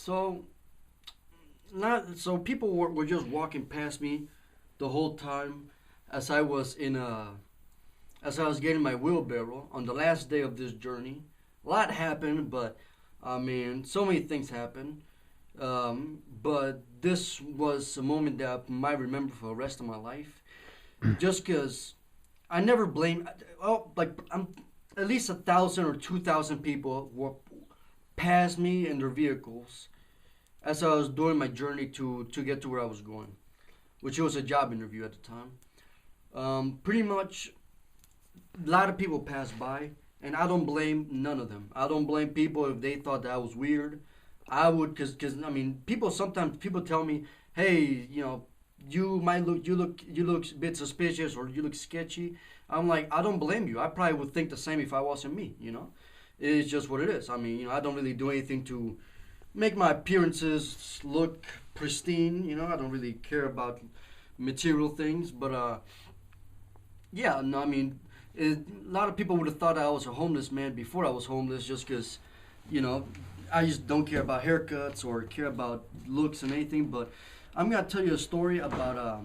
So people were just walking past me the whole time as I was in as I was getting my wheelbarrow on the last day of this journey. A lot happened, but I mean, so many things happened. But this was a moment that I might remember for the rest of my life. Just because I never blame. Oh, like I'm at least 1,000 or 2,000 people were past me in their vehicles as I was doing my journey to get to where I was going, which was a job interview at the time. Pretty much, a lot of people passed by, and I don't blame none of them. I don't blame people if they thought that I was weird. I would, cause I mean, people tell me, hey, you look a bit suspicious or you look sketchy. I'm like, I don't blame you. I probably would think the same if I wasn't me. It's just what it is. I mean, I don't really do anything to make my appearances look pristine. I don't really care about material things, but yeah, no, I mean, a lot of people would have thought I was a homeless man before I was homeless, just because, you know, I just don't care about haircuts or care about looks and anything. But I'm gonna tell you a story about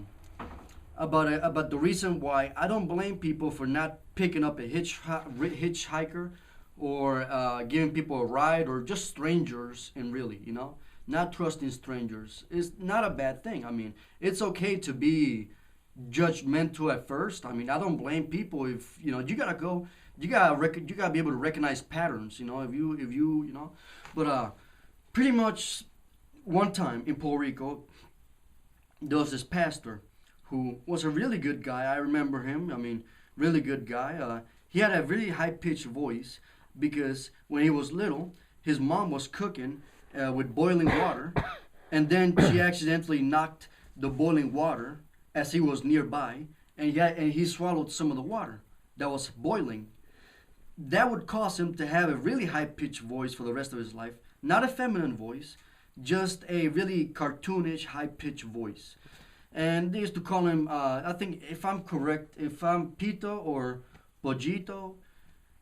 the reason why I don't blame people for not picking up a hitchhiker or giving people a ride, or just strangers, and really, not trusting strangers is not a bad thing. I mean, it's okay to be judgmental at first. I mean, I don't blame people if you gotta be able to recognize patterns. If you. But pretty much one time in Puerto Rico, there was this pastor who was a really good guy. I remember him. I mean, really good guy. He had a really high pitched voice because when he was little, his mom was cooking with boiling water, and then she accidentally knocked the boiling water as he was nearby, and he swallowed some of the water that was boiling. That would cause him to have a really high pitched voice for the rest of his life. Not a feminine voice, just a really cartoonish high pitched voice. And they used to call him, I think, if I'm correct, if I'm Pito or Pollito,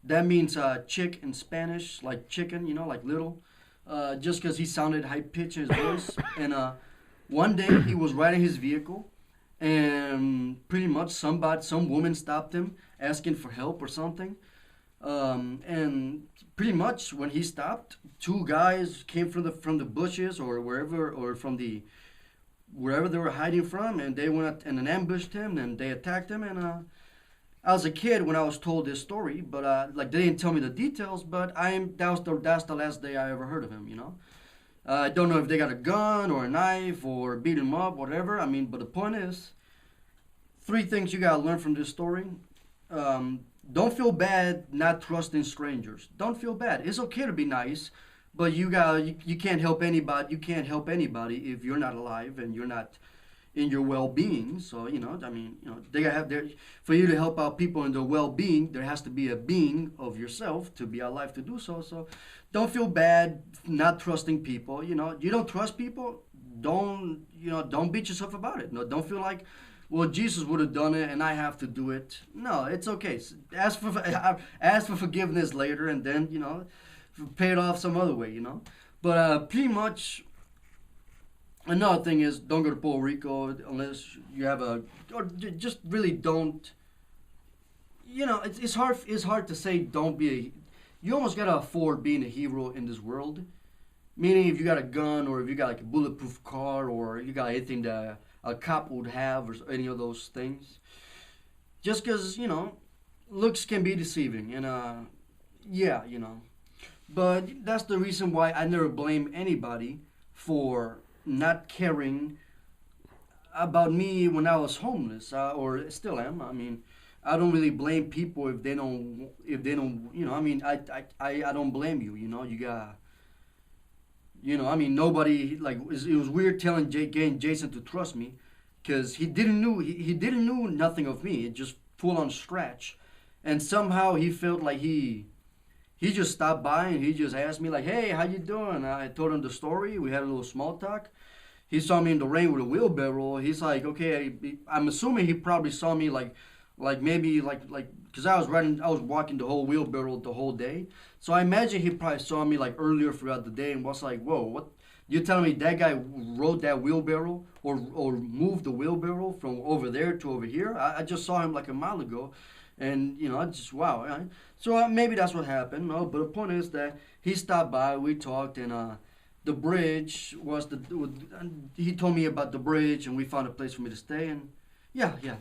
that means chick in Spanish, like chicken, like little. Just because he sounded high pitched in his voice. And one day he was riding his vehicle, and pretty much some woman stopped him asking for help or something. And pretty much when he stopped, two guys came from the bushes or wherever, or from the wherever they were hiding from, and they went and ambushed him, and they attacked him. And I was a kid when I was told this story, but like, they didn't tell me the details. But that's the last day I ever heard of him. I don't know if they got a gun or a knife or beat him up, whatever. I mean, but the point is, three things you gotta learn from this story. Don't feel bad not trusting strangers. Don't feel bad. It's okay to be nice, but you can't help anybody. You can't help anybody if you're not alive and you're not in your well-being. So I mean, they gotta have their for you to help out people in their well-being. There has to be a being of yourself to be alive to do so. So don't feel bad not trusting people. You don't trust people. Don't beat yourself about it. No, don't feel like, well, Jesus would have done it, and I have to do it. No, it's okay. Ask for forgiveness later, and then pay it off some other way. But pretty much, another thing is, don't go to Puerto Rico unless you have or just really don't. It's hard. It's hard to say don't be You almost gotta afford being a hero in this world. Meaning, if you got a gun, or if you got like a bulletproof car, or you got anything that a cop would have, or any of those things. Just because, looks can be deceiving. And, yeah. But that's the reason why I never blame anybody for not caring about me when I was homeless, or still am. I mean, I don't really blame people if they don't, I mean, I don't blame you, you got. I mean, nobody, like, it was weird getting Jason to trust me, because he didn't know nothing of me. It just full on scratch, and somehow he felt like he just stopped by, and he just asked me like, hey, how you doing? I told him the story. We had a little small talk. He saw me in the rain with a wheelbarrow. He's like, okay, I'm assuming he probably saw me like Like maybe because I was walking the whole wheelbarrow the whole day. So I imagine he probably saw me like earlier throughout the day and was like, "Whoa, what? You're telling me that guy rode that wheelbarrow or moved the wheelbarrow from over there to over here? I just saw him like a mile ago, and I just wow." Right? So maybe that's what happened. No, but the point is that he stopped by, we talked, and the bridge was he told me about the bridge, and we found a place for me to stay, and yeah, yeah.